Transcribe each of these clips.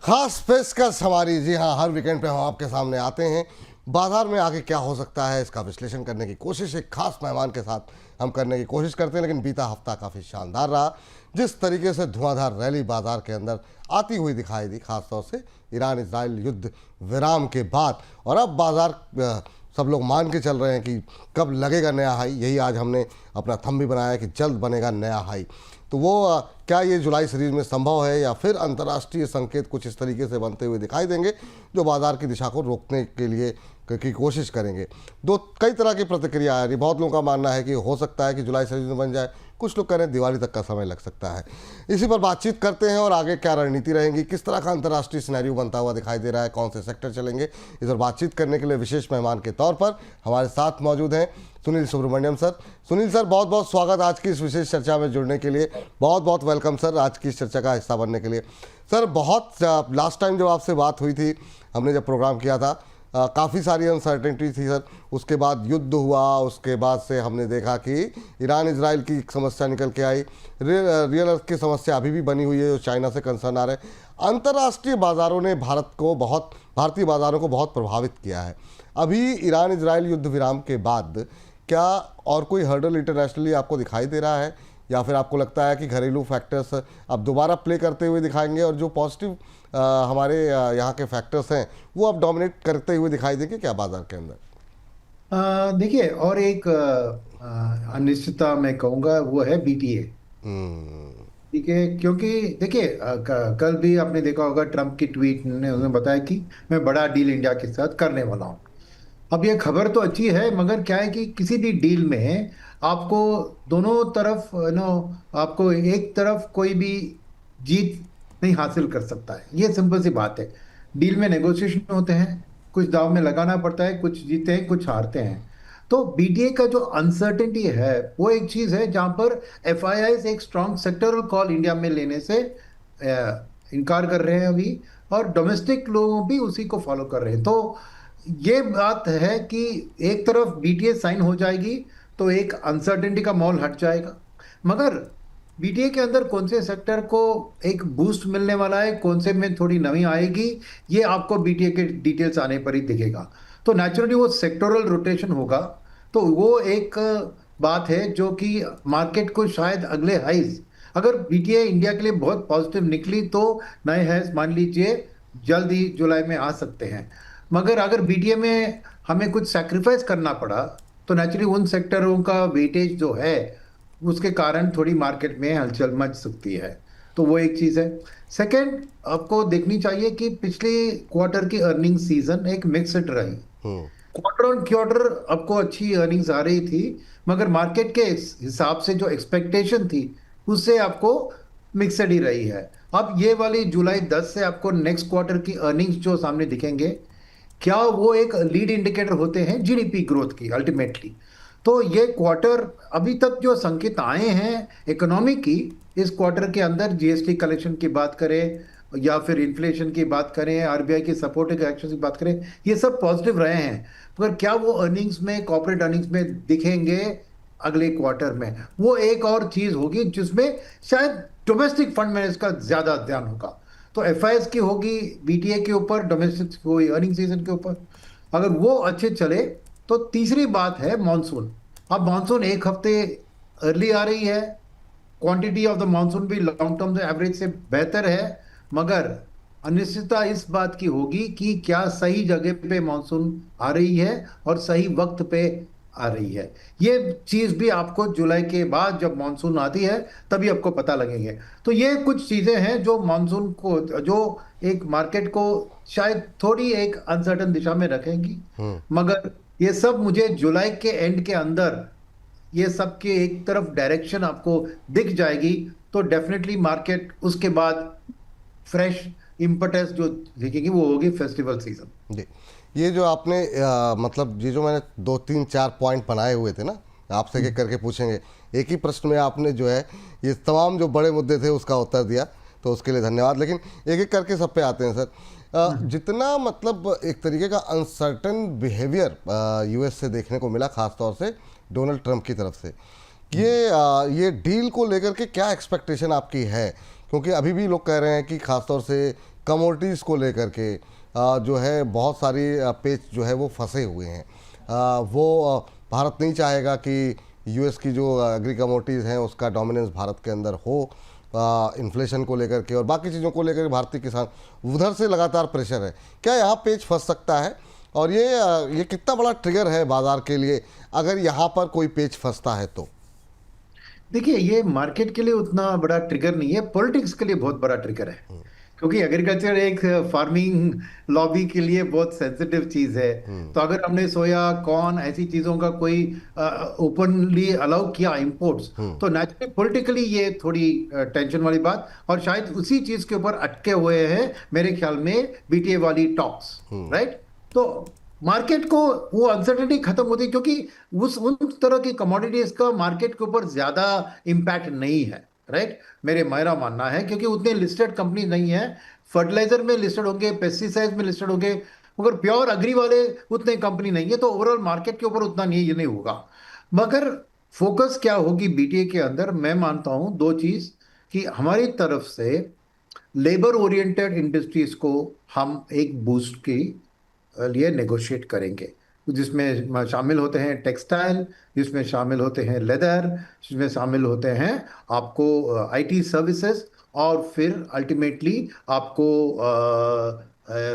खास पेशकश हमारी, जी हाँ, हर वीकेंड पे हम आपके सामने आते हैं। बाजार में आगे क्या हो सकता है इसका विश्लेषण करने की कोशिश एक खास मेहमान के साथ हम करने की कोशिश करते हैं। लेकिन बीता हफ्ता काफ़ी शानदार रहा। जिस तरीके से धुआंधार रैली बाजार के अंदर आती हुई दिखाई दी, खासतौर से ईरान इजराइल युद्ध विराम के बाद, और अब बाजार सब लोग मान के चल रहे हैं कि कब लगेगा नया हाई। यही आज हमने अपना थंब भी बनाया कि जल्द बनेगा नया हाई। तो वो क्या ये जुलाई सीरीज में संभव है या फिर अंतर्राष्ट्रीय संकेत कुछ इस तरीके से बनते हुए दिखाई देंगे जो बाजार की दिशा को रोकने के लिए की कोशिश करेंगे। कई तरह की प्रतिक्रिया आ रही। बहुत लोगों का मानना है कि हो सकता है कि जुलाई सीरीज में बन जाए, कुछ लोग कह रहे हैं दिवाली तक का समय लग सकता है। इसी पर बातचीत करते हैं और आगे क्या रणनीति रहेंगी, किस तरह का अंतर्राष्ट्रीय सिनेरियो बनता हुआ दिखाई दे रहा है, कौन से सेक्टर चलेंगे। इस पर बातचीत करने के लिए विशेष मेहमान के तौर पर हमारे साथ मौजूद हैं सुनील सुब्रमण्यम सर। सुनील सर, बहुत बहुत स्वागत आज की इस विशेष चर्चा में जुड़ने के लिए। बहुत बहुत वेलकम सर आज की इस चर्चा का हिस्सा बनने के लिए। सर, बहुत लास्ट टाइम जब आपसे बात हुई थी, हमने जब प्रोग्राम किया था, काफ़ी सारी अनसर्टेनिटी थी सर। उसके बाद युद्ध हुआ, उसके बाद से हमने देखा कि ईरान इजराइल की समस्या निकल के आई, रियल अर्थ की समस्या अभी भी बनी हुई है जो चाइना से कंसर्न आ रहे हैं। अंतर्राष्ट्रीय बाज़ारों ने भारतीय बाज़ारों को बहुत प्रभावित किया है। अभी ईरान इजराइल युद्ध विराम के बाद क्या और कोई हर्डल इंटरनेशनली आपको दिखाई दे रहा है, या फिर आपको लगता है कि घरेलू फैक्टर्स अब दोबारा प्ले करते हुए दिखाएंगे और जो पॉजिटिव हमारे यहाँ के फैक्टर्स हैं वो अब डोमिनेट करते हुए दिखाई देंगे क्या बाजार के अंदर? देखिए, और एक अनिश्चितता मैं कहूँगा वो है बीटीए। ठीक है, क्योंकि देखिए कल भी आपने देखा होगा ट्रम्प की ट्वीट ने उसने बताया कि मैं बड़ा डील इंडिया के साथ करने वाला हूँ। अब ये खबर तो अच्छी है, मगर क्या है कि किसी भी डील में आपको दोनों तरफ आपको एक तरफ कोई भी जीत नहीं हासिल कर सकता है। ये सिंपल सी बात है। डील में नेगोशिएशन होते हैं, कुछ दाव में लगाना पड़ता है, कुछ जीते हैं कुछ हारते हैं। तो बीटीए का जो अनसर्टेनिटी है वो एक चीज है जहां पर एफआईआई एक स्ट्रॉन्ग सेक्टरल कॉल इंडिया में लेने से इनकार कर रहे हैं अभी, और डोमेस्टिक लोगों भी उसी को फॉलो कर रहे हैं। तो ये बात है कि एक तरफ बीटीए साइन हो जाएगी तो एक अनसर्टेनिटी का माहौल हट जाएगा, मगर बीटीए के अंदर कौन से सेक्टर को एक बूस्ट मिलने वाला है, कौन से में थोड़ी नमी आएगी, ये आपको बीटीए के डिटेल्स आने पर ही दिखेगा। तो नेचुरली वो सेक्टोरल रोटेशन होगा। तो वो एक बात है जो कि मार्केट को शायद अगले हाइज, अगर बीटीए इंडिया के लिए बहुत पॉजिटिव निकली तो नए हाइज मान लीजिए जल्द ही जुलाई में आ सकते हैं। मगर अगर बीटीए में हमें कुछ सैक्रिफाइस करना पड़ा तो नेचुरली उन सेक्टरों का वेटेज जो है उसके कारण थोड़ी मार्केट में हलचल मच सकती है। तो वो एक चीज़ है। सेकंड, आपको देखनी चाहिए कि पिछले क्वार्टर की अर्निंग सीजन एक मिक्सड रही। क्वार्टर ऑन क्वार्टर आपको अच्छी अर्निंग्स आ रही थी, मगर मार्केट के हिसाब से जो एक्सपेक्टेशन थी उससे आपको मिक्सड ही रही है। अब ये वाली जुलाई 10 से आपको नेक्स्ट क्वार्टर की अर्निंग्स जो सामने दिखेंगे, क्या वो एक लीड इंडिकेटर होते हैं जीडीपी ग्रोथ की अल्टीमेटली। तो ये क्वार्टर अभी तक जो संकेत आए हैं इकोनॉमी की, इस क्वार्टर के अंदर जीएसटी कलेक्शन की बात करें या फिर इन्फ्लेशन की बात करें, आरबीआई की सपोर्टिव एक्शन की बात करें, ये सब पॉजिटिव रहे हैं। मगर क्या वो अर्निंग्स में, कॉर्पोरेट अर्निंग्स में दिखेंगे अगले क्वार्टर में, वो एक और चीज होगी जिसमें शायद डोमेस्टिक फंड मैनेजर का ज्यादा ध्यान होगा। तो एफआईएस की होगी बीटीए के ऊपर, डोमेस्टिक कोई अर्निंग सीजन के ऊपर, अगर वो अच्छे चले तो तीसरी बात है मॉनसून। अब मॉनसून एक हफ्ते अर्ली आ रही है, क्वांटिटी ऑफ द मॉनसून भी लॉन्ग टर्म एवरेज से बेहतर है, मगर अनिश्चितता इस बात की होगी कि क्या सही जगह पे मॉनसून आ रही है और सही वक्त पे आ रही है। ये चीज भी आपको जुलाई के बाद जब मॉनसून आती है तभी आपको पता लगेंगे। तो ये कुछ चीजें हैं जो मॉनसून को, जो एक मार्केट को शायद थोड़ी एक अनसर्टन दिशा में रखेंगी, मगर ये सब मुझे जुलाई के एंड के अंदर ये सब के एक तरफ डायरेक्शन आपको दिख जाएगी तो डेफिनेटली मार्केट उसके बाद फ्रेश इम्पटस जो दिखेगी वो होगी फेस्टिवल सीजन। जी, ये जो आपने मतलब ये जो मैंने 2-3-4 पॉइंट बनाए हुए थे ना, आपसे एक करके पूछेंगे। एक ही प्रश्न में आपने जो है ये तमाम जो बड़े मुद्दे थे उसका उत्तर दिया, तो उसके लिए धन्यवाद। लेकिन एक एक करके सब पे आते हैं सर। जितना मतलब एक तरीके का अनसर्टन बिहेवियर यूएस से देखने को मिला, खासतौर से डोनाल्ड ट्रंप की तरफ से, ये डील को लेकर के क्या एक्सपेक्टेशन आपकी है? क्योंकि अभी भी लोग कह रहे हैं कि खासतौर से कमोडिटीज़ को लेकर के जो है बहुत सारी पेच जो है वो फंसे हुए हैं। वो भारत नहीं चाहेगा कि यूएस की जो एग्री कमोडिटीज़ हैं उसका डोमिनेंस भारत के अंदर हो। इन्फ्लेशन को लेकर के और बाकी चीज़ों को लेकर भारतीय किसान उधर से लगातार प्रेशर है। क्या यहाँ पेच फंस सकता है और ये कितना बड़ा ट्रिगर है बाजार के लिए अगर यहाँ पर कोई पेच फंसता है तो? देखिए, ये मार्केट के लिए उतना बड़ा ट्रिगर नहीं है, पॉलिटिक्स के लिए बहुत बड़ा ट्रिगर है। क्योंकि एग्रीकल्चर एक फार्मिंग लॉबी के लिए बहुत सेंसिटिव चीज है। तो अगर हमने सोया कॉर्न ऐसी चीजों का कोई ओपनली अलाउ किया इंपोर्ट्स, तो नेचुरली पॉलिटिकली ये थोड़ी टेंशन वाली बात, और शायद उसी चीज के ऊपर अटके हुए हैं मेरे ख्याल में बीटीए वाली टॉक्स, राइट। तो मार्केट को वो अनसर्टेनिटी खत्म होती है, क्योंकि उन तरह की कमोडिटीज का मार्केट के ऊपर ज्यादा इम्पैक्ट नहीं है, राइट। मेरा मानना है, क्योंकि उतने लिस्टेड कंपनी नहीं है। फर्टिलाइजर में लिस्टेड होंगे, पेस्टिसाइड में लिस्टेड होंगे, मगर प्योर अग्री वाले उतने कंपनी नहीं है, तो ओवरऑल मार्केट के ऊपर उतना नहीं, ये नहीं होगा। मगर फोकस क्या होगी बीटीए के अंदर, मैं मानता हूं दो चीज, कि हमारी तरफ से लेबर ओरिएंटेड इंडस्ट्रीज को हम एक बूस्ट की लिए नेगोशिएट करेंगे, जिसमें शामिल होते हैं टेक्सटाइल, जिसमें शामिल होते हैं लेदर, जिसमें शामिल होते हैं आपको आईटी सर्विसेज, और फिर अल्टीमेटली आपको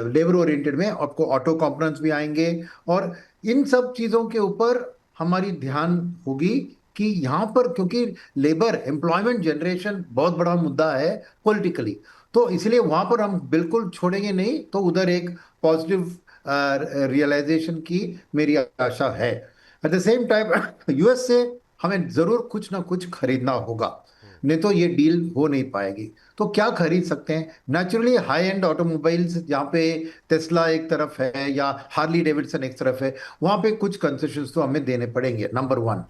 लेबर ओरिएंटेड में आपको ऑटो कंपोनेंट्स भी आएंगे। और इन सब चीज़ों के ऊपर हमारी ध्यान होगी कि यहाँ पर, क्योंकि लेबर एम्प्लॉयमेंट जनरेशन बहुत बड़ा मुद्दा है पॉलिटिकली, तो इसलिए वहाँ पर हम बिल्कुल छोड़ेंगे नहीं। तो उधर एक पॉजिटिव रियलाइजेशन की मेरी आशा है। At the same time US से हमें जरूर कुछ ना कुछ खरीदना होगा, नहीं तो ये डील हो नहीं पाएगी। तो क्या खरीद सकते हैं? नेचुरली हाई एंड ऑटोमोबाइल्स, जहाँ पे टेस्ला एक तरफ है या हार्ली डेविडसन एक तरफ है, वहाँ पे कुछ कंसेशंस तो हमें देने पड़ेंगे, नंबर वन।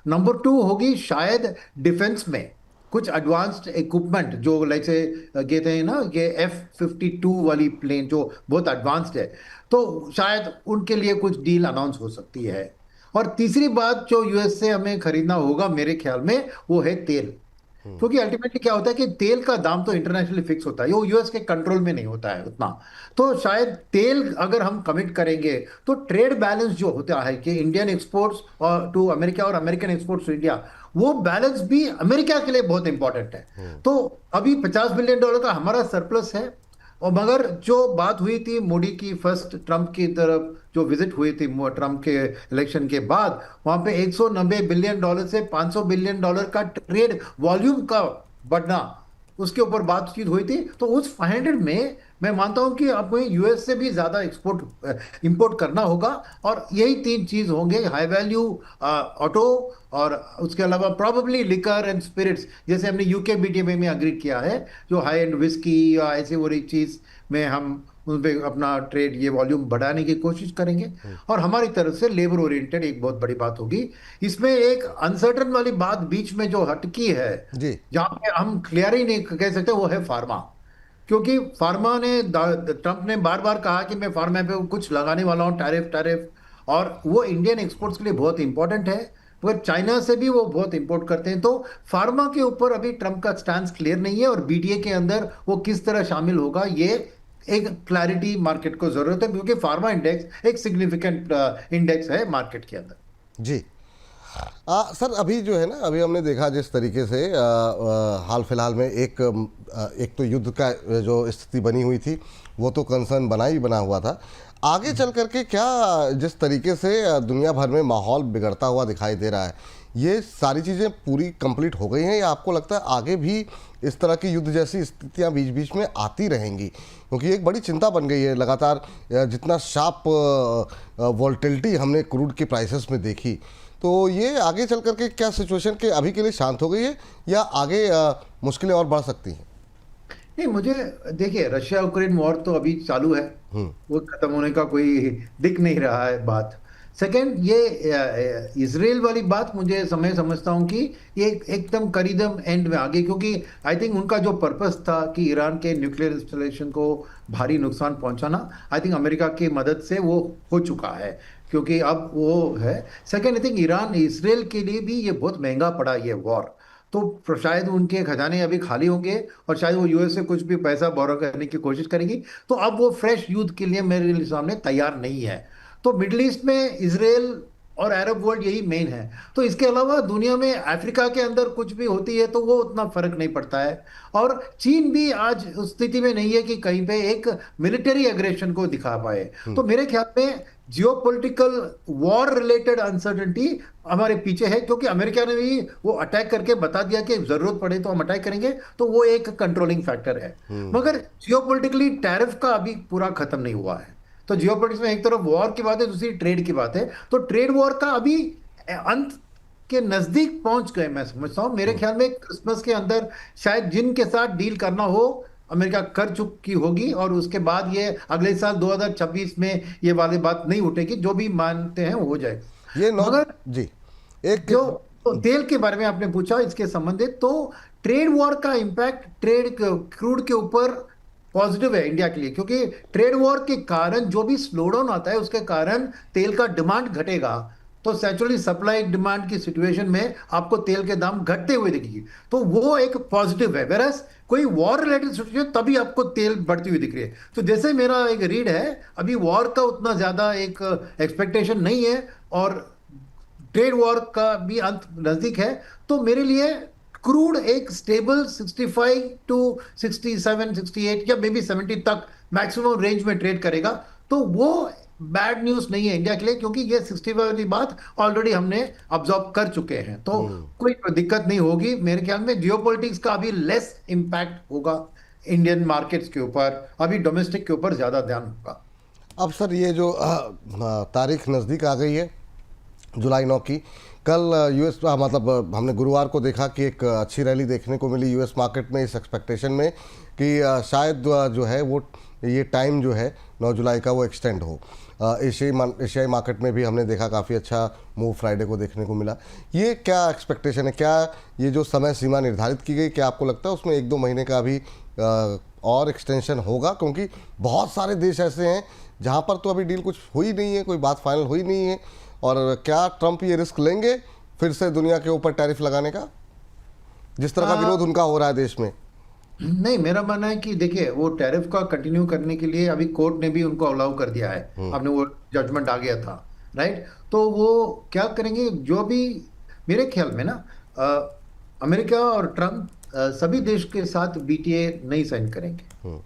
नंबर टू होगी शायद डिफेंस में कुछ एडवांस्ड इक्विपमेंट, जो लाइक से कहते हैं ना, ये F-52 वाली प्लेन जो बहुत एडवांस्ड है, तो शायद उनके लिए कुछ डील अनाउंस हो सकती है। और तीसरी बात जो यूएस से हमें खरीदना होगा मेरे ख्याल में, वो है तेल। क्योंकि अल्टीमेटली क्या होता है कि तेल का दाम तो इंटरनेशनली फिक्स होता है, वो यूएस के कंट्रोल में नहीं होता है उतना। तो शायद तेल अगर हम कमिट करेंगे, तो ट्रेड बैलेंस जो होता है कि इंडियन एक्सपोर्ट्स और टू अमेरिका और अमेरिकन एक्सपोर्ट्स टू इंडिया, वो बैलेंस भी अमेरिका के लिए बहुत इंपॉर्टेंट है। तो अभी $50 बिलियन का हमारा सरप्लस है। और मगर जो बात हुई थी मोदी की फर्स्ट ट्रंप की तरफ जो विजिट हुई थी ट्रंप के इलेक्शन के बाद, वहां पे $190 बिलियन से $500 बिलियन का ट्रेड वॉल्यूम का बढ़ना, उसके ऊपर बातचीत हुई थी। तो उस 500 में मैं मानता हूं कि आपको यूएस से भी ज्यादा एक्सपोर्ट इंपोर्ट करना होगा। और यही तीन चीज होंगे, हाई वैल्यू ऑटो, और उसके अलावा प्रोबेबली लिकर एंड स्पिरिट्स, जैसे हमने यूके बीटीए में अग्री किया है, जो हाई एंड विस्की या ऐसी वो चीज में हम उन पे अपना ट्रेड ये वॉल्यूम बढ़ाने की कोशिश करेंगे। और हमारी तरफ से लेबर ओरिएंटेड एक बहुत बड़ी बात होगी। इसमें एक अनसर्टन वाली बात बीच में जो हटकी है, जी। जहां पे हम क्लियर ही नहीं कह सकते, वो है फार्मा। क्योंकि फार्मा ने, ट्रंप ने बार बार कहा कि मैं फार्मा पे कुछ लगाने वाला हूं, टैरिफ टैरिफ, और वो इंडियन एक्सपोर्ट्स के लिए बहुत इंपॉर्टेंट है, मगर चाइना से भी वो बहुत इंपोर्ट करते हैं। तो फार्मा के ऊपर अभी ट्रंप का स्टैंड क्लियर नहीं है, और बीडीए के अंदर वो किस तरह शामिल होगा, ये एक क्लैरिटी मार्केट को जरूरत है, क्योंकि फार्मा इंडेक्स एक सिग्निफिकेंट इंडेक्स है मार्केट के अंदर। जी। सर अभी जो है ना, अभी हमने देखा जिस तरीके से हाल फिलहाल में एक तो युद्ध का जो स्थिति बनी हुई थी वो तो कंसर्न बना हुआ था। आगे चल करके क्या जिस तरीके से दुनिया भर में माहौल बिगड़ता हुआ दिखाई दे रहा है, ये सारी चीज़ें पूरी कंप्लीट हो गई हैं या आपको लगता है आगे भी इस तरह की युद्ध जैसी स्थितियां बीच बीच में आती रहेंगी? क्योंकि एक बड़ी चिंता बन गई है लगातार, जितना शार्प वोल्टिलिटी हमने क्रूड की प्राइसेस में देखी, तो ये आगे चल करके क्या सिचुएशन के अभी के लिए शांत हो गई है या आगे मुश्किलें और बढ़ सकती हैं? नहीं, मुझे देखिए, रशिया यूक्रेन वॉर तो अभी चालू है, वो खत्म होने का कोई दिख नहीं रहा है बात। सेकंड, ये इसराइल वाली बात मुझे समझता हूँ कि ये एकदम करीबन एंड में आ गई, क्योंकि आई थिंक उनका जो पर्पस था कि ईरान के न्यूक्लियर इंस्टॉलेशन को भारी नुकसान पहुंचाना, आई थिंक अमेरिका की मदद से वो हो चुका है, क्योंकि अब वो है। Second, I think Iran Israel के लिए भी ये बहुत महंगा पड़ा ये वॉर। तो शायद उनके खजाने अभी खाली होंगे और शायद वो यूएस से कुछ भी पैसा बोरो करने की कोशिश करेंगी। तो अब वो फ्रेश युद्ध के लिए मेरे सामने तैयार नहीं है। तो मिडिल ईस्ट में इसराइल और अरब वर्ल्ड यही मेन है। तो इसके अलावा दुनिया में अफ्रीका के अंदर कुछ भी होती है तो वो उतना फर्क नहीं पड़ता है। और चीन भी आज उस स्थिति में नहीं है कि कहीं पे एक मिलिट्री एग्रेशन को दिखा पाए। तो मेरे ख्याल में जियोपॉलिटिकल वॉर रिलेटेड अनसर्टेनिटी हमारे पीछे है, क्योंकि अमेरिका ने भी वो अटैक करके बता दिया कि जरूरत पड़े तो हम अटैक करेंगे। तो वो एक कंट्रोलिंग फैक्टर है। मगर जियोपॉलिटिकली टैरिफ का अभी पूरा खत्म नहीं हुआ है। तो जियोपॉलिटिक्स में एक तरफ वॉर की बात है, दूसरी ट्रेड की बात है। तो ट्रेड वॉर का अभी अंत के नजदीक पहुंच गए मैं समझता हूं। मेरे ख्याल में क्रिसमस के अंदर शायद जिनके साथ डील करना हो अमेरिका कर चुकी होगी, और उसके बाद ये अगले साल 2026 में ये वाली बात नहीं उठेगी। जो भी मानते हैं वो हो जाए। ये नौ मगर जी एक जो तो तेल के बारे में आपने पूछा इसके संबंधित, तो ट्रेड वॉर का इंपैक्ट ट्रेड क्रूड के ऊपर पॉजिटिव है इंडिया के लिए, क्योंकि ट्रेड वॉर के कारण जो भी स्लोडाउन आता है उसके कारण तेल का डिमांड घटेगा। तो नेचुरली सप्लाई डिमांड की सिचुएशन में आपको तेल के दाम घटते हुए दिखेगी। तो वो एक पॉजिटिव है। वेरस कोई वॉर रिलेटेड सिचुएशन तभी आपको तेल बढ़ती हुई दिख रही है। तो जैसे मेरा एक रीड है, अभी वॉर का उतना ज्यादा एक एक्सपेक्टेशन नहीं है और ट्रेड वॉर का भी अंत नजदीक है। तो मेरे लिए क्रूड एक स्टेबल 65 टू 67 68 या मे बी 70 तक मैक्सिमम रेंज में ट्रेड करेगा। तो वो बैड न्यूज नहीं है इंडिया के लिए, क्योंकि ये 65 वाली बात ऑलरेडी हमने ऑब्जर्व कर चुके हैं। तो कोई दिक्कत नहीं होगी मेरे ख्याल में। जियोपॉलिटिक्स का अभी लेस इंपैक्ट होगा इंडियन मार्केट्स के ऊपर, अभी डोमेस्टिक के ऊपर ज्यादा ध्यान होगा। अब सर ये जो तारीख नज़दीक आ गई है जुलाई 9 की, कल यूएस मतलब हमने गुरुवार को देखा कि एक अच्छी रैली देखने को मिली यूएस मार्केट में, इस एक्सपेक्टेशन में कि शायद जो है वो ये टाइम जो है 9 जुलाई का वो एक्सटेंड हो। एशियाई मार्केट में भी हमने देखा काफ़ी अच्छा मूव फ्राइडे को देखने को मिला। ये क्या एक्सपेक्टेशन है, क्या ये जो समय सीमा निर्धारित की गई, क्या आपको लगता है उसमें 1-2 महीने का अभी और एक्सटेंशन होगा? क्योंकि बहुत सारे देश ऐसे हैं जहाँ पर तो अभी डील कुछ हुई नहीं है, कोई बात फाइनल हुई नहीं है। और क्या ट्रंप ये रिस्क लेंगे फिर से दुनिया के ऊपर टैरिफ लगाने का, जिस तरह का विरोध उनका हो रहा है देश में? नहीं, मेरा मानना है कि देखिए वो टैरिफ का कंटिन्यू करने के लिए अभी कोर्ट ने भी उनको अलाउ कर दिया है। आपने वो जजमेंट आ गया था, राइट? तो वो क्या करेंगे, जो भी मेरे ख्याल में ना अमेरिका और ट्रंप सभी देश के साथ बीटीए नहीं साइन करेंगे,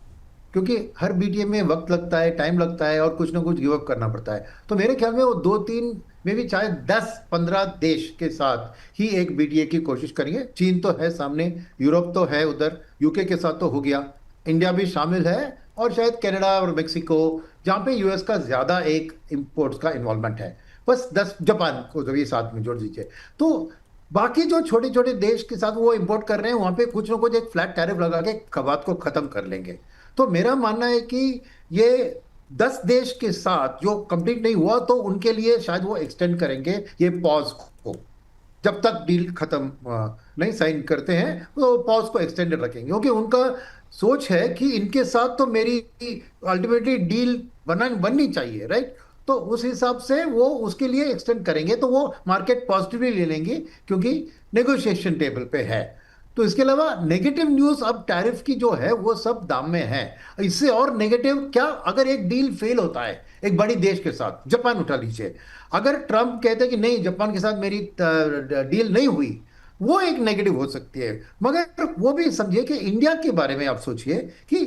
क्योंकि हर बीटीए में वक्त लगता है, टाइम लगता है और कुछ ना कुछ गिव अप करना पड़ता है। तो मेरे ख्याल में वो 2-3 में भी चाहे 10-15 देश के साथ ही एक बीटीए की कोशिश करेंगे। चीन तो है सामने, यूरोप तो है, उधर यूके के साथ तो हो गया, इंडिया भी शामिल है, और शायद कनाडा और मेक्सिको जहाँ पे यूएस का ज्यादा एक इंपोर्ट्स का इन्वॉल्वमेंट है। बस 10 जापान को जो ये साथ में जोड़ दीजिए। तो बाकी जो छोटे छोटे देश के साथ वो इंपोर्ट कर रहे हैं वहां पे कुछ ना कुछ एक फ्लैट टैरिफ लगा के बात को खत्म कर लेंगे। तो मेरा मानना है कि ये 10 देश के साथ जो कंप्लीट नहीं हुआ तो उनके लिए शायद वो एक्सटेंड करेंगे ये पॉज को, जब तक डील खत्म नहीं साइन करते हैं तो पॉज को एक्सटेंडेड रखेंगे, क्योंकि उनका सोच है कि इनके साथ तो मेरी अल्टीमेटली डील बननी चाहिए, राइट? तो उस हिसाब से वो उसके लिए एक्सटेंड करेंगे, तो वो मार्केट पॉजिटिवली ले लेंगे क्योंकि नेगोशिएशन टेबल पे है। तो इसके अलावा नेगेटिव न्यूज अब टैरिफ की जो है वो सब दाम में है। इससे और नेगेटिव क्या, अगर एक डील फेल होता है एक बड़ी देश के साथ, जापान उठा लीजिए, अगर ट्रंप कहते हैं कि नहीं जापान के साथ मेरी डील नहीं हुई, वो एक नेगेटिव हो सकती है। मगर वो भी समझिए कि इंडिया के बारे में आप सोचिए कि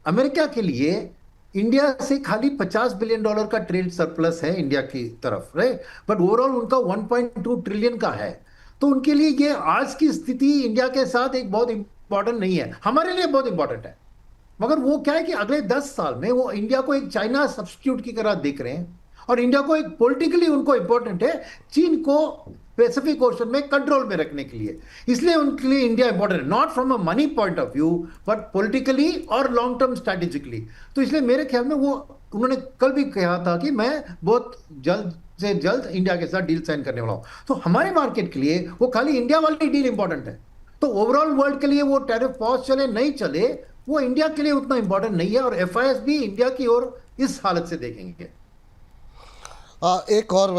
अमेरिका के लिए इंडिया से खाली $50 बिलियन का ट्रेड सरप्लस है इंडिया की तरफ, राइट? बट ओवरऑल उनका 1.2 ट्रिलियन का है। तो उनके लिए ये आज की स्थिति इंडिया के साथ एक बहुत इंपॉर्टेंट नहीं है, हमारे लिए बहुत इंपॉर्टेंट है। मगर वो क्या है कि अगले 10 साल में वो इंडिया को एक चाइना सब्स्टिट्यूट की तरह देख रहे हैं, और इंडिया को एक पॉलिटिकली उनको इंपॉर्टेंट है चीन को पैसिफिक ओशन में कंट्रोल में रखने के लिए। इसलिए उनके लिए इंडिया इंपॉर्टेंट है, not from a money point of view but politically और लॉन्ग टर्म स्ट्रैटेजिकली। तो इसलिए मेरे ख्याल में वो उन्होंने कल भी कहा था कि मैं बहुत जल्द से जल्द इंडिया के साथ डील साइन करने वाला हूं। तो हमारे मार्केट के लिए वो खाली इंडिया वाली डील इंपॉर्टेंट है। तो ओवरऑल वर्ल्ड के लिए वो टैरिफ पॉज चले नहीं चले वो इंडिया के लिए उतना इंपॉर्टेंट नहीं है, और एफआईएस भी इंडिया की ओर इस हालत से देखेंगे। एक और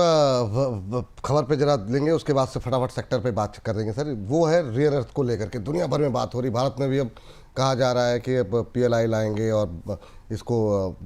खबर पे जरा लेंगे, उसके बाद से फटाफट सेक्टर पे बात कर देंगे सर। वो है रेयर अर्थ को लेकर के दुनिया भर में बात हो रही, भारत में भी अब कहा जा रहा है कि अब पीएलआई लाएंगे और इसको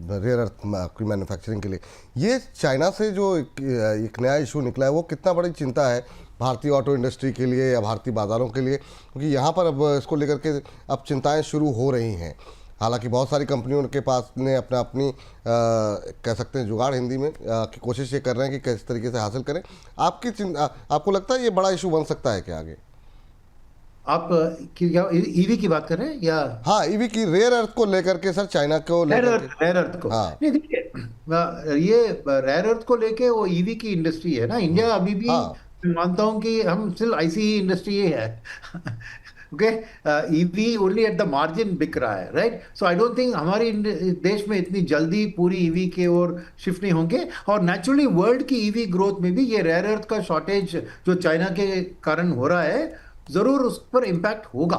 रेयर अर्थ की मैन्युफैक्चरिंग के लिए। ये चाइना से जो एक नया इशू निकला है, वो कितना बड़ी चिंता है भारतीय ऑटो इंडस्ट्री के लिए या भारतीय बाज़ारों के लिए, क्योंकि यहाँ पर अब इसको लेकर के अब चिंताएँ शुरू हो रही हैं। हालांकि बहुत सारी कंपनियों के पास ने अपनी कह सकते हैं जुगाड़ हिंदी में की कोशिश ये कर रहे हैं कि किस तरीके से हासिल करें। आपको लगता है ये बड़ा इशू बन सकता है क्या आगे? आप ईवी की बात कर रहे हैं या? हाँ, ईवी की रेयर अर्थ को लेकर के सर, चाइना को लेकर के। रेयर अर्थ को, हाँ नहीं देखिए, ये रेयर अर्थ को लेके वो ईवी की इंडस्ट्री है ना, इंडिया अभी भी हाँ मैं मानता हूं कि हम स्टिल आईसी इंडस्ट्री ही है। Okay, EV only at the margin बिक रहा है, right? So I don't think हमारे देश में इतनी जल्दी पूरी ईवी के ओर शिफ्ट नहीं होंगे। और नेचुरली वर्ल्ड की ईवी ग्रोथ में भी ये रेयर अर्थ का शॉर्टेज जो चाइना के कारण हो रहा है, जरूर उस पर इम्पैक्ट होगा,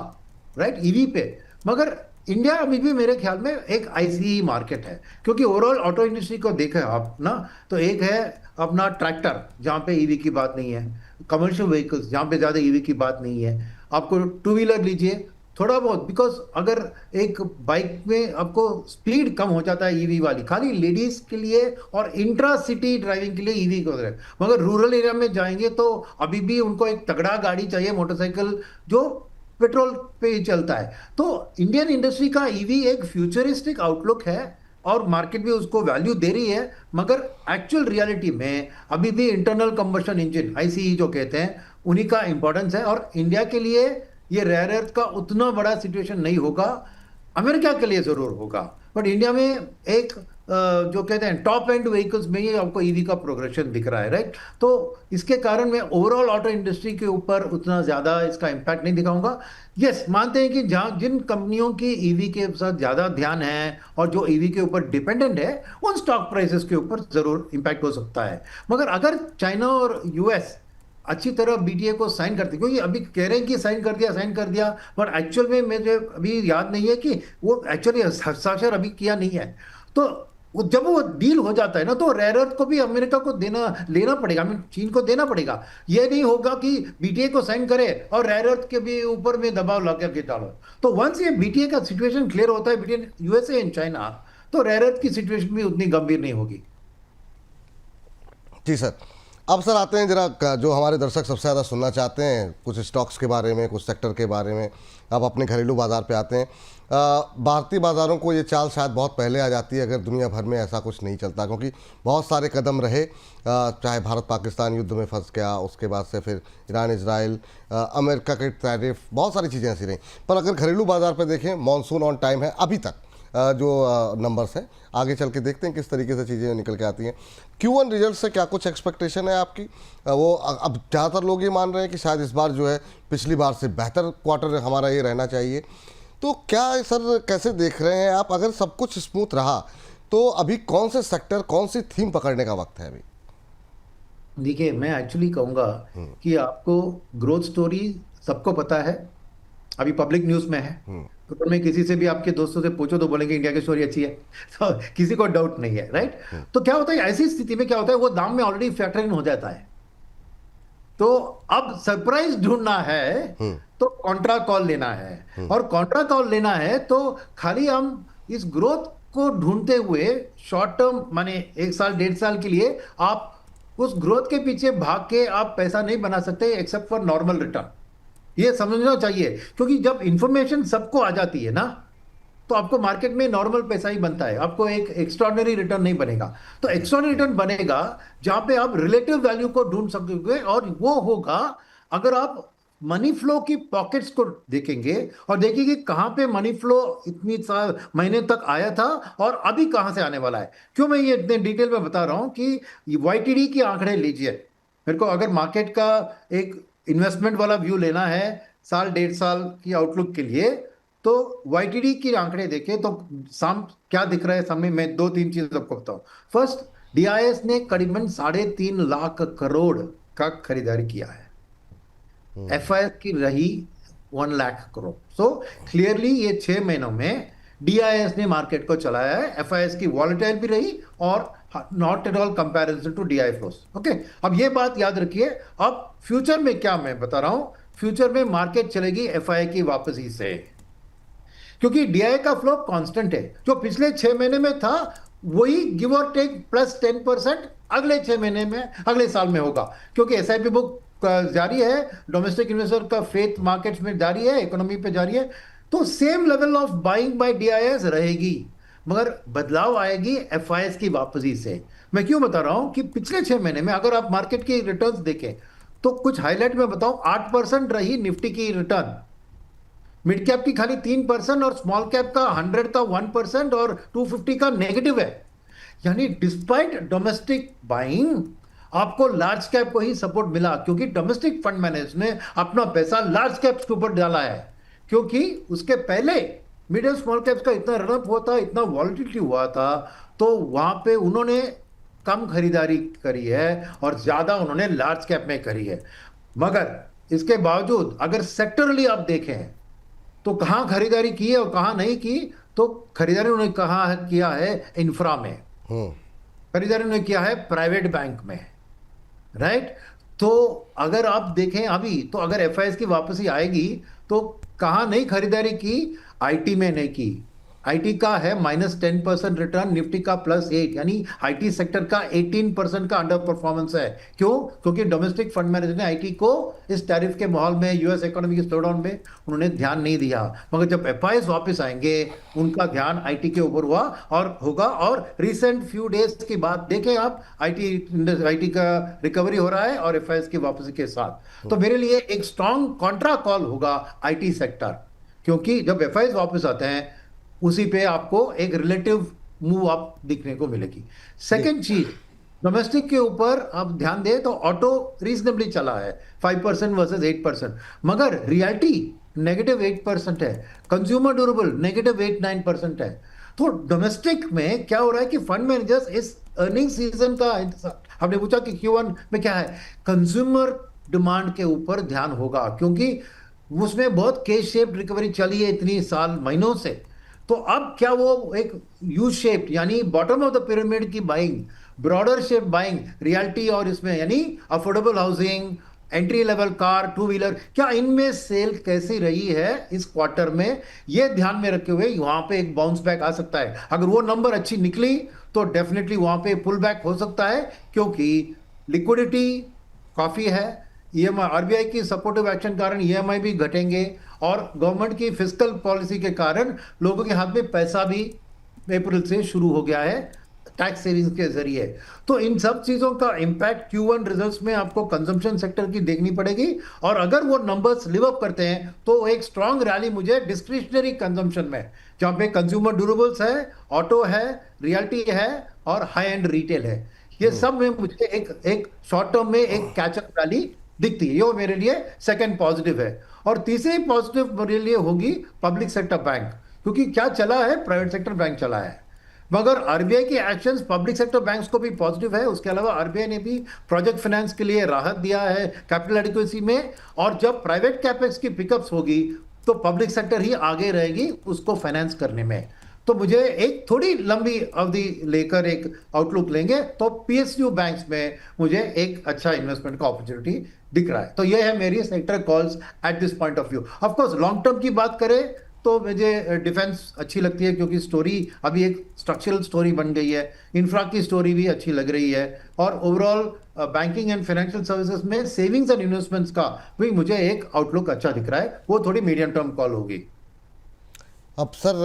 राइट, ईवी पे। मगर इंडिया अभी भी मेरे ख्याल में एक आईसी मार्केट है, क्योंकि ओवरऑल ऑटो इंडस्ट्री को देखें आप ना, तो एक है अपना ट्रैक्टर जहाँ पे ईवी की बात नहीं है, कमर्शियल व्हीकल्स जहाँ पे ज़्यादा ईवी की बात नहीं है, आपको टू व्हीलर लीजिए थोड़ा बहुत, बिकॉज अगर एक बाइक में आपको स्पीड कम हो जाता है ईवी वाली, खाली लेडीज के लिए और इंट्रा सिटी ड्राइविंग के लिए ईवी को, मगर रूरल एरिया में जाएंगे तो अभी भी उनको एक तगड़ा गाड़ी चाहिए, मोटरसाइकिल जो पेट्रोल पे ही चलता है। तो इंडियन इंडस्ट्री का ईवी एक फ्यूचरिस्टिक आउटलुक है और मार्केट भी उसको वैल्यू दे रही है, मगर एक्चुअल रियलिटी में अभी भी इंटरनल कंबशन इंजन आईसीई जो कहते हैं उन्हीं का इंपॉर्टेंस है। और इंडिया के लिए ये रेयर अर्थ का उतना बड़ा सिचुएशन नहीं होगा, अमेरिका के लिए जरूर होगा, बट इंडिया में एक जो कहते हैं टॉप एंड व्हीकल्स में ही आपको ईवी का प्रोग्रेशन दिख रहा है, राइट? तो इसके कारण मैं ओवरऑल ऑटो इंडस्ट्री के ऊपर उतना ज्यादा इसका इंपैक्ट नहीं दिखाऊंगा। यस, मानते हैं कि जहां जिन कंपनियों की ईवी के साथ ज्यादा ध्यान है और जो ईवी के ऊपर डिपेंडेंट है, उन स्टॉक प्राइसेस के ऊपर जरूर इंपैक्ट हो सकता है। मगर अगर चाइना और यूएस अच्छी तरह बीटीए को साइन करते, क्योंकि अभी कह रहे हैं कि साइन कर दिया, पर एक्चुअल में मुझे अभी याद नहीं है कि वो एक्चुअली हस्ताक्षर अभी किया नहीं है। तो जब वो डील हो जाता है ना, तो रेयर अर्थ को भी अमेरिका को लेना पड़ेगा, चीन को देना पड़ेगा। ये नहीं होगा कि बीटीए को साइन करे और रेयर अर्थ के भी ऊपर में दबाव लगा के डालो। तो वंस ये बीटीए का सिचुएशन क्लियर होता है बिटवीन यूएसए एंड चाइना, तो रेयर अर्थ की सिचुएशन भी उतनी गंभीर नहीं होगी। जी सर। अब सर आते हैं जरा, जो हमारे दर्शक सबसे ज़्यादा सुनना चाहते हैं, कुछ स्टॉक्स के बारे में, कुछ सेक्टर के बारे में। अब अपने घरेलू बाज़ार पे आते हैं। भारतीय बाज़ारों को ये चाल शायद बहुत पहले आ जाती है अगर दुनिया भर में ऐसा कुछ नहीं चलता, क्योंकि बहुत सारे कदम रहे, चाहे भारत पाकिस्तान युद्ध में फंस गया, उसके बाद से फिर ईरान इजराइल, अमेरिका के टैरिफ, बहुत सारी चीज़ें ऐसी रहीं। पर अगर घरेलू बाज़ार पर देखें, मानसून ऑन टाइम है अभी तक, जो नंबर्स हैं, आगे चल के देखते हैं किस तरीके से चीज़ें निकल के आती हैं। Q1 रिजल्ट से क्या कुछ एक्सपेक्टेशन है आपकी? वो अब ज़्यादातर लोग ये मान रहे हैं कि शायद इस बार जो है पिछली बार से बेहतर क्वार्टर हमारा ये रहना चाहिए। तो क्या सर कैसे देख रहे हैं आप? अगर सब कुछ स्मूथ रहा तो अभी कौन से सेक्टर, कौन सी थीम पकड़ने का वक्त है अभी? देखिए, मैं एक्चुअली कहूँगा कि आपको ग्रोथ स्टोरी सबको पता है, अभी पब्लिक न्यूज़ में है, तो में किसी से भी आपके दोस्तों से पूछो तो बोलेंगे इंडिया की स्टोरी अच्छी है, तो किसी को डाउट नहीं है, राइट? तो क्या होता है ऐसी स्थिति में, क्या होता है वो दाम में ऑलरेडी फैक्टर इन हो जाता है। तो अब सरप्राइज ढूंढना है तो कॉन्ट्रा कॉल लेना है, और कॉन्ट्रा कॉल लेना है तो खाली हम इस ग्रोथ को ढूंढते हुए शॉर्ट टर्म माने 1 साल 1.5 साल के लिए आप उस ग्रोथ के पीछे भाग के आप पैसा नहीं बना सकते एक्सेप्ट फॉर नॉर्मल रिटर्न। ये समझना चाहिए, क्योंकि जब इंफॉर्मेशन सबको आ जाती है ना, तो आपको मार्केट में नॉर्मल पैसा ही बनता है, आपको एक एक्स्ट्रॉर्डिनरी रिटर्न नहीं बनेगा। तो एक्स्ट्रॉर्डिनरी रिटर्न बनेगा जहां पे आप रिलेटिव वैल्यू को ढूंढ सकोगे, और वो होगा अगर आप मनी फ्लो की पॉकेट्स को देखेंगे और देखेंगे कहां पे मनी फ्लो इतनी महीने तक आया था और अभी कहां से आने वाला है। क्यों मैं ये इतने डिटेल में बता रहा हूं कि वाईटीडी के आंकड़े लीजिए, मेरे को अगर मार्केट का एक इन्वेस्टमेंट वाला व्यू लेना है 1.5 साल की आउटलुक के लिए, तो वाईटीडी के आंकड़े देखें तो क्या दिख रहा है सामने। मैं 2-3 चीज आपको बताऊं। फर्स्ट, डीआईएस ने करीबन 3.5 लाख करोड़ का खरीदारी किया है, एफआईएस की रही 1 लाख करोड़। सो क्लियरली ये 6 महीनों में डीआईएस ने मार्केट को चलाया है। एफआईएस की वॉलेटाइल भी रही और not at all comparison to DI flows. Okay, अब ये बात याद रखिए। अब फ्यूचर में क्या मैं बता रहा हूं, फ्यूचर में मार्केट चलेगी एफआई की वापसी से, क्योंकि डीआई का फ्लो कांस्टेंट है। जो पिछले 6 महीने में था वही गिव और टेक +10% अगले 6 महीने में, अगले साल में होगा, क्योंकि एसआईपी बुक जारी है, डोमेस्टिक इन्वेस्टर का फेथ मार्केट्स में जारी है, इकोनॉमी पे जारी है। तो same level of buying by DIs रहेगी, मगर बदलाव आएगी एफआईएस की वापसी से। मैं क्यों बता रहा हूं कि पिछले 6 महीने में अगर आप मार्केट की रिटर्न्स देखें तो कुछ हाईलाइट में बताऊं, 8% रही निफ्टी की रिटर्न, मिड कैप की खाली 3% और स्मॉल कैप का 100 का 1% और 250 का नेगेटिव है। यानी डिस्पाइट डोमेस्टिक बाइंग आपको लार्ज कैप को ही सपोर्ट मिला, क्योंकि डोमेस्टिक फंड मैनेजर ने अपना पैसा लार्ज कैप्स के ऊपर डाला है, क्योंकि उसके पहले मिड एंड स्मॉल कैप्स का इतना रनअप हुआ था, इतना वॉलिटिलिटी हुआ था, तो वहां पे उन्होंने कम खरीदारी करी है और ज्यादा उन्होंने लार्ज कैप में करी है। मगर इसके बावजूद अगर सेक्टरली आप देखें तो कहां खरीदारी की है और कहां नहीं की, तो खरीदारी उन्होंने कहा किया है इंफ्रा में, खरीदारी उन्होंने किया है प्राइवेट बैंक में, राइट। तो अगर आप देखें अभी, तो अगर एफआईएस की वापसी आएगी तो कहां नहीं खरीदारी की, आईटी में नहीं की। आईटी का है -10% रिटर्न, निफ्टी का +8, यानी आईटी सेक्टर का 18% का अंडर परफॉर्मेंस है। क्यों? क्योंकि डोमेस्टिक फंड मैनेजर ने आईटी को इस टैरिफ के माहौल में, यूएस इकोनॉमी के स्लोडाउन में उन्होंने ध्यान नहीं दिया। मगर जब एफआईएस वापस आएंगे उनका ध्यान आईटी के ऊपर हुआ और होगा। और रिसेंट फ्यू डेज की बात देखें आप, आईटी का रिकवरी हो रहा है और एफआईएस की वापसी के साथ, तो मेरे लिए एक स्ट्रॉन्ग कॉन्ट्रा कॉल होगा आईटी सेक्टर, क्योंकि जब एफआईएस वापस आते हैं उसी पे आपको एक रिलेटिव मूव अप दिखने को मिलेगी। सेकंड चीज, डोमेस्टिक के ऊपर आप ध्यान दें तो ऑटो रीजनेबली चला है 5% वर्सेस 8%, मगर रियल्टी -8% है, कंज्यूमर ड्यूरेबल -8-9% है। तो डोमेस्टिक में क्या हो रहा है कि फंड मैनेजर्स इस अर्निंग सीजन का, आपने पूछा कि Q1 में क्या है, कंज्यूमर डिमांड के ऊपर ध्यान होगा, क्योंकि उसमें बहुत के शेप्ड रिकवरी चली है इतनी साल महीनों से। तो अब क्या वो एक यू शेप, यानी बॉटम ऑफ द पिरामिड की buying, broader shape buying, realty और इसमें यानी affordable housing, entry level car, two wheeler, क्या इनमें सेल कैसी रही है इस क्वार्टर में, ये ध्यान में रखे हुए वहां पे एक बाउंस बैक आ सकता है। अगर वो नंबर अच्छी निकली तो डेफिनेटली वहां पे पुल बैक हो सकता है, क्योंकि लिक्विडिटी काफी है, ईएमआई, आरबीआई की सपोर्टिव एक्शन कारण ईएमआई भी घटेंगे और गवर्नमेंट की फिस्कल पॉलिसी के कारण लोगों के हाथ में पैसा भी अप्रैल से शुरू हो गया है टैक्स सेविंग्स के जरिए। तो इन सब चीजों का इंपैक्ट Q1 रिजल्ट्स में आपको कंजम्पशन सेक्टर की देखनी पड़ेगी, और अगर वो नंबर्स लिव अप करते हैं तो एक स्ट्रांग रैली मुझे डिस्क्रिशनरी कंजम्पशन में, जहां पे कंज्यूमर ड्यूरेबल्स है, ऑटो है, रियल्टी है और हाई एंड रिटेल है, ये सब में मुझे एक शॉर्ट टर्म में एक कैचअप रैली दिखती है। ये मेरे लिए सेकंड पॉजिटिव है। और तीसरी पॉजिटिव मेरे लिए होगी पब्लिक सेक्टर बैंक, क्योंकि क्या चला है, प्राइवेट सेक्टर बैंक चला है, मगर आरबीआई की एक्शंस पब्लिक सेक्टर बैंक्स को भी पॉजिटिव है। उसके अलावा आरबीआई ने भी प्रोजेक्ट फाइनेंस के लिए राहत दिया है कैपिटल एडिक्वेसी में, और जब प्राइवेट कैपेक्स की पिकअप्स होगी तो पब्लिक सेक्टर ही आगे रहेगी उसको फाइनेंस करने में। तो मुझे एक थोड़ी लंबी अवधि लेकर एक आउटलुक लेंगे तो पीएसयू बैंक्स में मुझे एक अच्छा इन्वेस्टमेंट का अपॉर्चुनिटी दिख रहा है। तो ये है मेरी sector calls at this point of view. Of course long term की बात करें तो मुझे डिफेंस अच्छी लगती है, क्योंकि स्टोरी अभी एक स्ट्रक्चरल स्टोरी बन गई है, इंफ्रा की स्टोरी भी अच्छी लग रही है, और overall banking and financial services में सेविंग्स एंड इन्वेस्टमेंट्स का भी मुझे एक आउटलुक अच्छा दिख रहा है। वो थोड़ी मीडियम टर्म कॉल होगी। अब सर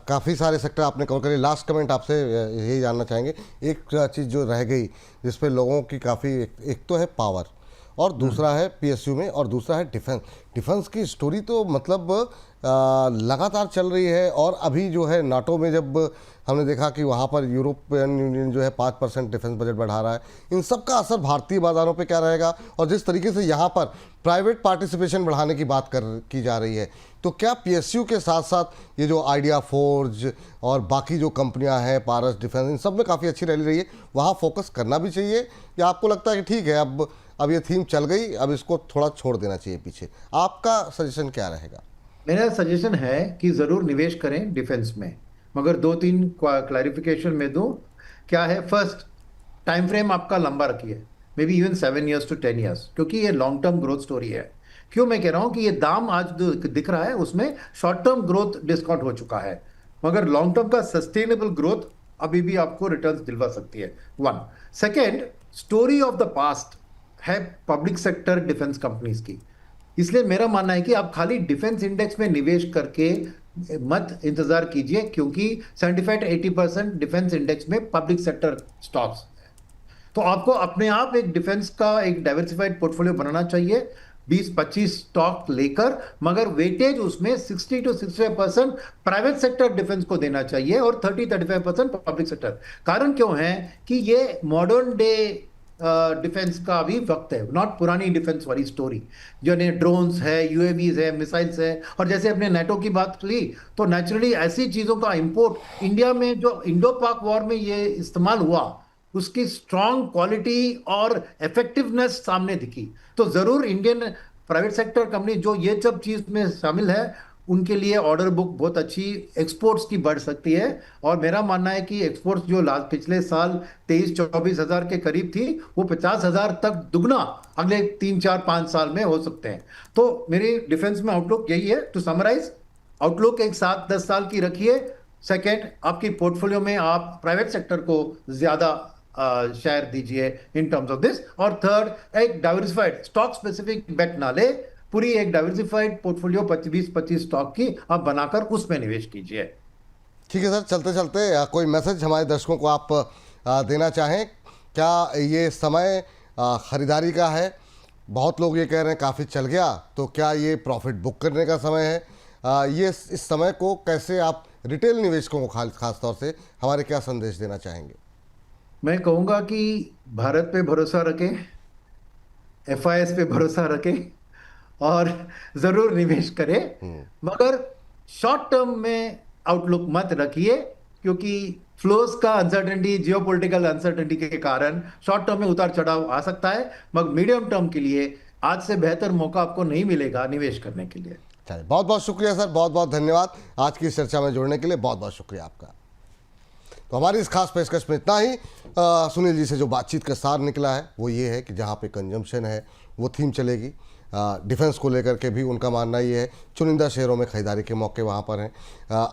काफ़ी सारे सेक्टर आपने कवर करे, लास्ट कमेंट आपसे यही जानना चाहेंगे, एक चीज़ जो रह गई जिस पे लोगों की काफ़ी, एक तो है पावर और दूसरा है पीएसयू में और दूसरा है डिफेंस। डिफेंस की स्टोरी तो मतलब लगातार चल रही है, और अभी जो है नाटो में जब हमने देखा कि वहाँ पर यूरोपियन यूनियन जो है 5% डिफेंस बजट बढ़ा रहा है, इन सब का असर भारतीय बाज़ारों पे क्या रहेगा, और जिस तरीके से यहाँ पर प्राइवेट पार्टिसिपेशन बढ़ाने की बात की जा रही है, तो क्या पीएसयू के साथ साथ ये जो आइडिया फोर्ज और बाकी जो कंपनियां हैं, पारस डिफेंस, इन सब में काफ़ी अच्छी रैली रही है, वहाँ फोकस करना भी चाहिए, या आपको लगता है कि ठीक है अब ये थीम चल गई, अब इसको थोड़ा छोड़ देना चाहिए पीछे? आपका सजेशन क्या रहेगा? मेरा सजेशन है कि ज़रूर निवेश करें डिफेंस में, मगर 2-3 क्लैरिफिकेशन में दूं क्या है, फर्स्ट टाइम फ्रेम आपका लंबा रखिए, may be even 7 years to 10 years, क्योंकि ये लॉन्ग टर्म ग्रोथ स्टोरी है। क्यों मैं कह रहा हूं कि ये दाम आज जो दिख रहा है उसमें शॉर्ट टर्म ग्रोथ डिस्काउंट हो चुका है, मगर लॉन्ग टर्म का सस्टेनेबल ग्रोथ अभी भी आपको रिटर्न्स दिलवा सकती है। One, second, story of the past है पब्लिक सेक्टर डिफेंस कंपनीज की। इसलिए मेरा मानना है कि आप खाली डिफेंस इंडेक्स में निवेश करके मत इंतजार कीजिए, क्योंकि 75 to 80% डिफेंस इंडेक्स में पब्लिक सेक्टर स्टॉक्स। तो आपको अपने आप एक डिफेंस का एक डाइवर्सिफाइड पोर्टफोलियो बनाना चाहिए, 20-25 स्टॉक लेकर, मगर वेटेज उसमें 60 to 65% प्राइवेट सेक्टर डिफेंस को देना चाहिए और 30-35% पब्लिक सेक्टर। कारण क्यों है कि ये मॉडर्न डे डिफेंस का भी वक्त है, नॉट पुरानी डिफेंस वाली स्टोरी, जो ने ड्रोन्स है, यूएवीज है, मिसाइल्स है। और जैसे अपने नेटो की बात ली, तो नेचुरली ऐसी चीजों का इंपोर्ट इंडिया में जो इंडो पाक वॉर में ये इस्तेमाल हुआ, उसकी स्ट्रांग क्वालिटी और इफेक्टिवनेस सामने दिखी। तो जरूर इंडियन प्राइवेट सेक्टर कंपनी जो ये सब चीज में शामिल है, उनके लिए ऑर्डर बुक बहुत अच्छी एक्सपोर्ट्स की बढ़ सकती है। और मेरा मानना है कि एक्सपोर्ट्स जो लास्ट पिछले साल 23-24 हजार के करीब थी, वो 50,000 तक दुगना अगले 3-4-5 साल में हो सकते हैं। तो मेरी डिफेंस में आउटलुक यही है। टू समराइज, आउटलुक एक 7-10 साल की रखिए। सेकेंड, आपकी पोर्टफोलियो में आप प्राइवेट सेक्टर को ज्यादा शेयर दीजिए इन टर्म्स ऑफ दिस। और थर्ड, एक डाइवर्सिफाइड स्टॉक स्पेसिफिक बेट ना ले, पूरी एक डाइवर्सिफाइड पोर्टफोलियो 20-25 स्टॉक की आप बनाकर उसमें निवेश कीजिए। ठीक है सर, चलते चलते कोई मैसेज हमारे दर्शकों को आप देना चाहें? क्या ये समय ख़रीदारी का है? बहुत लोग ये कह रहे हैं काफ़ी चल गया, तो क्या ये प्रॉफिट बुक करने का समय है? ये इस समय को कैसे आप रिटेल निवेशकों को खास तौर से हमारे क्या संदेश देना चाहेंगे? मैं कहूँगा कि भारत पे भरोसा रखें, एफआईएस पे भरोसा रखें और ज़रूर निवेश करें, मगर शॉर्ट टर्म में आउटलुक मत रखिए, क्योंकि फ्लोज का अनसर्टेनिटी, जियोपॉलिटिकल अनसर्टेनिटी के कारण शॉर्ट टर्म में उतार चढ़ाव आ सकता है, मगर मीडियम टर्म के लिए आज से बेहतर मौका आपको नहीं मिलेगा निवेश करने के लिए। चलिए, बहुत बहुत शुक्रिया सर, बहुत बहुत धन्यवाद आज की इस चर्चा में जुड़ने के लिए, बहुत बहुत शुक्रिया आपका। तो हमारी इस खास पेशकश में इतना ही। सुनील जी से जो बातचीत का सार निकला है वो ये है कि जहाँ पे कंजम्पशन है वो थीम चलेगी। डिफेंस को लेकर के भी उनका मानना ये है, चुनिंदा शेयरों में खरीदारी के मौके वहाँ पर हैं।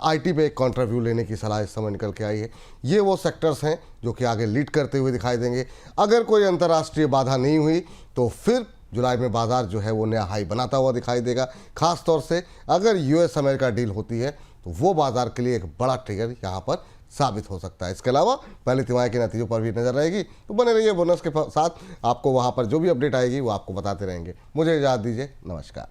आईटी पे एक कॉन्ट्राव्यू लेने की सलाह इस समय निकल के आई है। ये वो सेक्टर्स हैं जो कि आगे लीड करते हुए दिखाई देंगे। अगर कोई अंतर्राष्ट्रीय बाधा नहीं हुई तो फिर जुलाई में बाजार जो है वो नया हाई बनाता हुआ दिखाई देगा। खास तौर से अगर यूएस अमेरिका डील होती है तो वो बाजार के लिए एक बड़ा ट्रिगर यहाँ पर साबित हो सकता है। इसके अलावा पहले तिमाही के नतीजों पर भी नजर रहेगी, तो बने रहिए बोनस के साथ। आपको वहाँ पर जो भी अपडेट आएगी वो आपको बताते रहेंगे। मुझे इजाज़त दीजिए, नमस्कार।